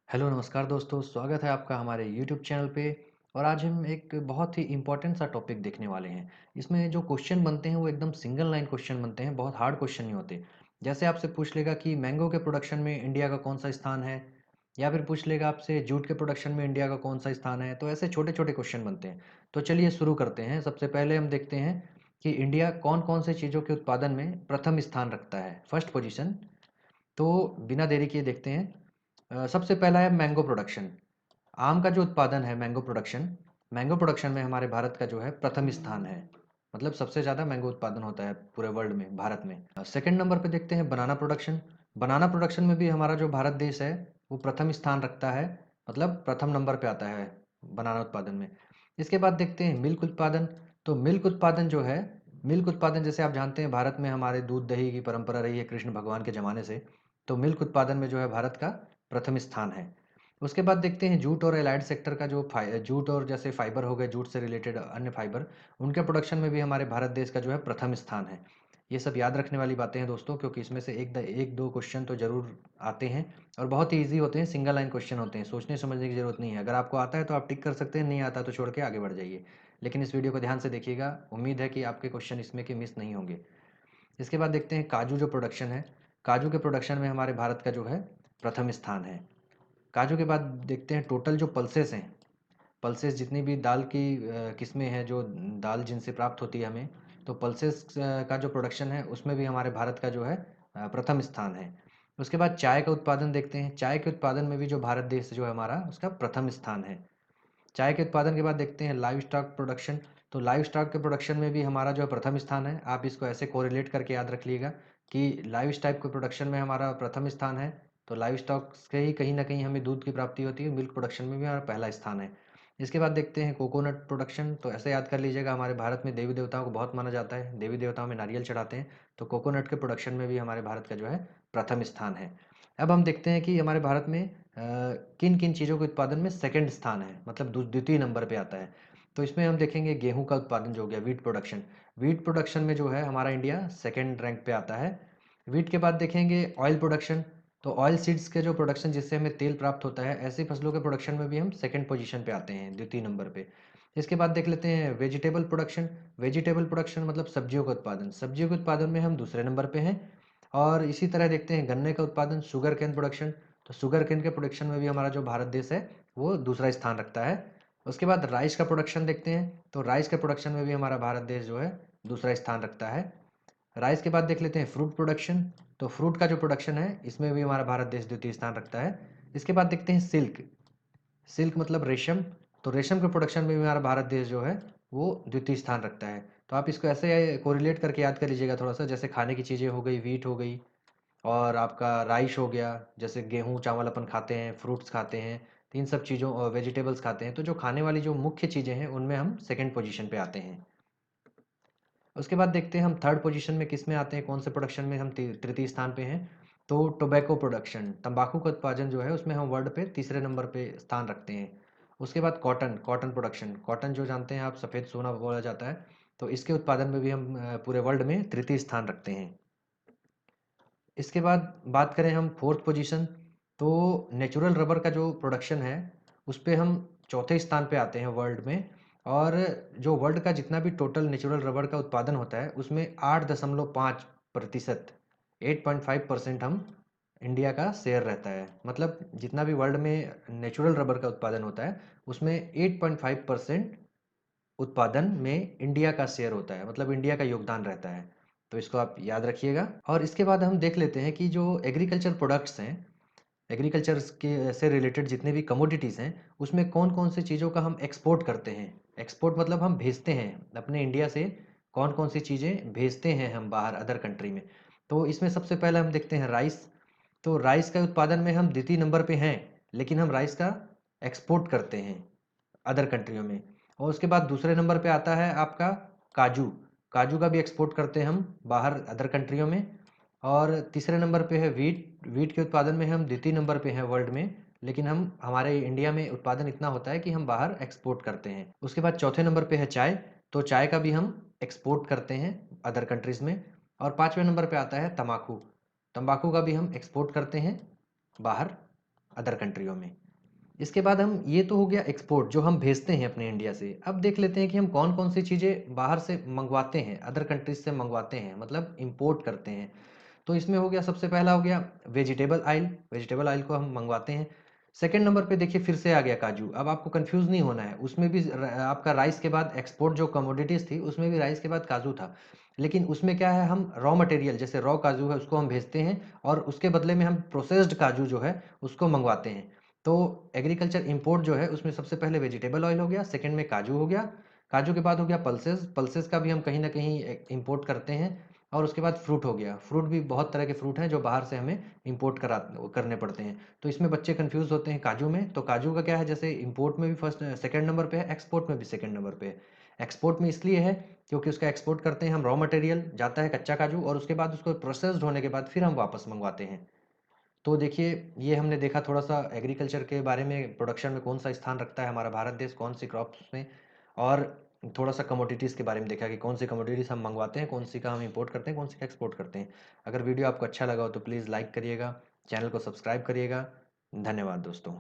Hello नमस्कार दोस्तों, स्वागत है आपका हमारे यूट्यूब चैनल पे। और आज हम एक बहुत ही इम्पोर्टेंट सा टॉपिक देखने वाले हैं। इसमें जो क्वेश्चन बनते हैं वो एकदम सिंगल लाइन क्वेश्चन बनते हैं, बहुत हार्ड क्वेश्चन नहीं होते। जैसे आपसे पूछ लेगा कि मैंगो के प्रोडक्शन में इंडिया का कौन सा स्थान है, या फिर पूछ लेगा आपसे जूट के प्रोडक्शन में इंडिया का कौन सा स्थान है। तो ऐसे छोटे छोटे क्वेश्चन बनते हैं। तो चलिए शुरू करते हैं। सबसे पहले हम देखते हैं कि इंडिया कौन कौन से चीज़ों के उत्पादन में प्रथम स्थान रखता है, फर्स्ट पोजीशन। तो बिना देरी किए देखते हैं। सबसे पहला है मैंगो प्रोडक्शन। आम का जो उत्पादन है, मैंगो प्रोडक्शन में हमारे भारत का जो है प्रथम स्थान है। मतलब सबसे ज़्यादा मैंगो उत्पादन होता है पूरे वर्ल्ड में, भारत में। सेकंड नंबर पे देखते हैं बनाना प्रोडक्शन। बनाना प्रोडक्शन में भी हमारा जो भारत देश है वो प्रथम स्थान रखता है, मतलब प्रथम नंबर पे आता है बनाना उत्पादन में। इसके बाद देखते हैं मिल्क उत्पादन। तो मिल्क उत्पादन जो है, मिल्क उत्पादन जैसे आप जानते हैं भारत में हमारे दूध दही की परंपरा रही है कृष्ण भगवान के ज़माने से। तो मिल्क उत्पादन में जो है भारत का प्रथम स्थान है। उसके बाद देखते हैं जूट और एलाइड सेक्टर का जो जूट और जैसे फाइबर हो गए, जूट से रिलेटेड अन्य फाइबर, उनके प्रोडक्शन में भी हमारे भारत देश का जो है प्रथम स्थान है। ये सब याद रखने वाली बातें हैं दोस्तों, क्योंकि इसमें से एक दो क्वेश्चन तो जरूर आते हैं। और बहुत ही ईजी होते हैं, सिंगल लाइन क्वेश्चन होते हैं, सोचने समझने की जरूरत नहीं है। अगर आपको आता है तो आप टिक कर सकते हैं, नहीं आता तो छोड़ के आगे बढ़ जाइए। लेकिन इस वीडियो को ध्यान से देखिएगा, उम्मीद है कि आपके क्वेश्चन इसमें के मिस नहीं होंगे। इसके बाद देखते हैं काजू जो प्रोडक्शन है। काजू के प्रोडक्शन में हमारे भारत का जो है प्रथम स्थान है। काजू के बाद देखते हैं टोटल जो पल्सेस हैं, पल्सेस जितनी भी दाल की किस्में हैं, जो दाल जिनसे प्राप्त होती है हमें, तो पल्सेस का जो प्रोडक्शन है उसमें भी हमारे भारत का जो है प्रथम स्थान है। उसके बाद चाय का उत्पादन देखते हैं। चाय के उत्पादन में भी जो भारत देश जो है हमारा, उसका प्रथम स्थान है। चाय के उत्पादन के बाद देखते हैं लाइव स्टॉक प्रोडक्शन। तो लाइव स्टॉक के प्रोडक्शन में भी हमारा जो है प्रथम स्थान है। आप इसको ऐसे कोरिलेट करके याद रख लीजिएगा कि लाइव स्टॉक के प्रोडक्शन में हमारा प्रथम स्थान है, तो लाइव स्टॉक से ही कहीं ना कहीं हमें दूध की प्राप्ति होती है। मिल्क प्रोडक्शन में भी हमारा पहला स्थान है। इसके बाद देखते हैं कोकोनट प्रोडक्शन। तो ऐसे याद कर लीजिएगा, हमारे भारत में देवी देवताओं को बहुत माना जाता है, देवी देवताओं में नारियल चढ़ाते हैं। तो कोकोनट के प्रोडक्शन में भी हमारे भारत का जो है प्रथम स्थान है। अब हम देखते हैं कि हमारे भारत में किन किन चीज़ों के उत्पादन में सेकंड स्थान है, मतलब द्वितीय नंबर पे आता है। तो इसमें हम देखेंगे गेहूं का उत्पादन जो हो गया, वीट प्रोडक्शन। वीट प्रोडक्शन में जो है हमारा इंडिया सेकंड रैंक पे आता है। वीट के बाद देखेंगे ऑयल प्रोडक्शन। तो ऑयल सीड्स के जो प्रोडक्शन, जिससे हमें तेल प्राप्त होता है, ऐसी फसलों के प्रोडक्शन में भी हम सेकंड पोजीशन पे आते हैं, द्वितीय नंबर पे। इसके बाद देख लेते हैं वेजिटेबल प्रोडक्शन। वेजिटेबल प्रोडक्शन मतलब सब्जियों का उत्पादन। सब्जियों के उत्पादन में हम दूसरे नंबर पे हैं। और इसी तरह देखते हैं गन्ने का उत्पादन, शुगर केन प्रोडक्शन। तो शुगर केन के प्रोडक्शन में भी हमारा जो भारत देश है वो दूसरा स्थान रखता है। उसके बाद राइस का प्रोडक्शन देखते हैं। तो राइस के प्रोडक्शन में भी हमारा भारत देश जो है दूसरा स्थान रखता है। राइस के बाद देख लेते हैं फ्रूट प्रोडक्शन। तो फ्रूट का जो प्रोडक्शन है इसमें भी हमारा भारत देश द्वितीय स्थान रखता है। इसके बाद देखते हैं सिल्क। सिल्क मतलब रेशम। तो रेशम के प्रोडक्शन में भी हमारा भारत देश जो है वो द्वितीय स्थान रखता है। तो आप इसको ऐसे कोरिलेट करके याद कर लीजिएगा थोड़ा सा, जैसे खाने की चीज़ें हो गई, वीट हो गई, और आपका राइस हो गया। जैसे गेहूँ चावल अपन खाते हैं, फ्रूट्स खाते हैं, तो इन सब चीज़ों और वेजिटेबल्स खाते हैं। तो जो खाने वाली जो मुख्य चीज़ें हैं उनमें हम सेकंड पोजीशन पे आते हैं। उसके बाद देखते हैं हम थर्ड पोजीशन में किस में आते हैं, कौन से प्रोडक्शन में हम तृतीय स्थान पे हैं। तो टोबैको प्रोडक्शन, तंबाकू का उत्पादन जो है उसमें हम वर्ल्ड पे तीसरे नंबर पे स्थान रखते हैं। उसके बाद कॉटन, कॉटन प्रोडक्शन। कॉटन जो जानते हैं आप, सफ़ेद सोना बोला जाता है। तो इसके उत्पादन में भी हम पूरे वर्ल्ड में तृतीय स्थान रखते हैं। इसके बाद बात करें हम फोर्थ पोजीशन, तो नेचुरल रबर का जो प्रोडक्शन है उस पे हम चौथे स्थान पे आते हैं वर्ल्ड में। और जो वर्ल्ड का जितना भी टोटल नेचुरल रबर का उत्पादन होता है उसमें 8.5%, 8.5% हम इंडिया का शेयर रहता है। मतलब जितना भी वर्ल्ड में नेचुरल रबर का उत्पादन होता है उसमें 8.5% उत्पादन में इंडिया का शेयर होता है, मतलब इंडिया का योगदान रहता है। तो इसको आप याद रखिएगा। और इसके बाद हम देख लेते हैं कि जो एग्रीकल्चर प्रोडक्ट्स हैं, एग्रीकल्चर के से रिलेटेड जितने भी कमोडिटीज़ हैं, उसमें कौन कौन सी चीज़ों का हम एक्सपोर्ट करते हैं। एक्सपोर्ट मतलब हम भेजते हैं अपने इंडिया से, कौन कौन सी चीज़ें भेजते हैं हम बाहर अदर कंट्री में। तो इसमें सबसे पहले हम देखते हैं राइस। तो राइस का उत्पादन में हम द्वितीय नंबर पे हैं, लेकिन हम राइस का एक्सपोर्ट करते हैं अदर कंट्रियों में। और उसके बाद दूसरे नंबर पे आता है आपका काजू। काजू का भी एक्सपोर्ट करते हैं हम बाहर अदर कंट्रियों में। और तीसरे नंबर पे है वीट। वीट के उत्पादन में हम द्वितीय नंबर पे हैं वर्ल्ड में, लेकिन हम हमारे इंडिया में उत्पादन इतना होता है कि हम बाहर एक्सपोर्ट करते हैं। उसके बाद चौथे नंबर पे है चाय। तो चाय का भी हम एक्सपोर्ट करते हैं अदर कंट्रीज़ में। और पाँचवें नंबर पे आता है तम्बाकू। तंबाकू का भी हम एक्सपोर्ट करते हैं बाहर अदर कंट्रियों में। इसके बाद हम ये तो हो गया एक्सपोर्ट जो हम भेजते हैं अपने इंडिया से। अब देख लेते हैं कि हम कौन-कौन सी चीज़ें बाहर से मँगवाते हैं, अदर कंट्रीज़ से मँगवाते हैं, मतलब इम्पोर्ट करते हैं। तो इसमें हो गया सबसे पहला हो गया वेजिटेबल ऑयल को हम मँगवाते हैं। सेकंड नंबर पे देखिए फिर से आ गया काजू। अब आपको कन्फ्यूज़ नहीं होना है, उसमें भी आपका राइस के बाद एक्सपोर्ट जो कमोडिटीज़ थी, उसमें भी राइस के बाद काजू था। लेकिन उसमें क्या है, हम रॉ मटेरियल जैसे रॉ काजू है उसको हम भेजते हैं और उसके बदले में हम प्रोसेस्ड काजू जो है उसको मँगवाते हैं। तो एग्रीकल्चर इम्पोर्ट जो है उसमें सबसे पहले वेजिटेबल ऑयल हो गया, सेकंड में काजू हो गया, काजू के बाद हो गया पल्सेस, पल्सेस का भी हम कहीं न कहीं इम्पोर्ट करते हैं और उसके बाद फ्रूट हो गया। फ्रूट भी बहुत तरह के फ्रूट हैं जो बाहर से हमें इम्पोर्ट करने पड़ते हैं। तो इसमें बच्चे कन्फ्यूज़ होते हैं काजू में, तो काजू का क्या है, जैसे इम्पोर्ट में भी फर्स्ट सेकंड नंबर पे है, एक्सपोर्ट में भी सेकंड नंबर पे है। एक्सपोर्ट में इसलिए है क्योंकि उसका एक्सपोर्ट करते हैं हम, रॉ मटेरियल जाता है कच्चा काजू और उसके बाद उसको प्रोसेस्ड होने के बाद फिर हम वापस मँगवाते हैं। तो देखिए, ये हमने देखा थोड़ा-सा एग्रीकल्चर के बारे में, प्रोडक्शन में कौन-सा स्थान रखता है हमारा भारत देश, कौन-सी क्रॉप्स में, और थोड़ा-सा कमोडिटीज़ के बारे में देखा कि कौन-सी कमोडिटीज़ हम मँगवाते हैं, कौन-सी का हम इम्पोर्ट करते हैं, कौन-सी का एक्सपोर्ट करते हैं। अगर वीडियो आपको अच्छा लगा हो तो प्लीज़ लाइक करिएगा, चैनल को सब्सक्राइब करिएगा। धन्यवाद दोस्तों।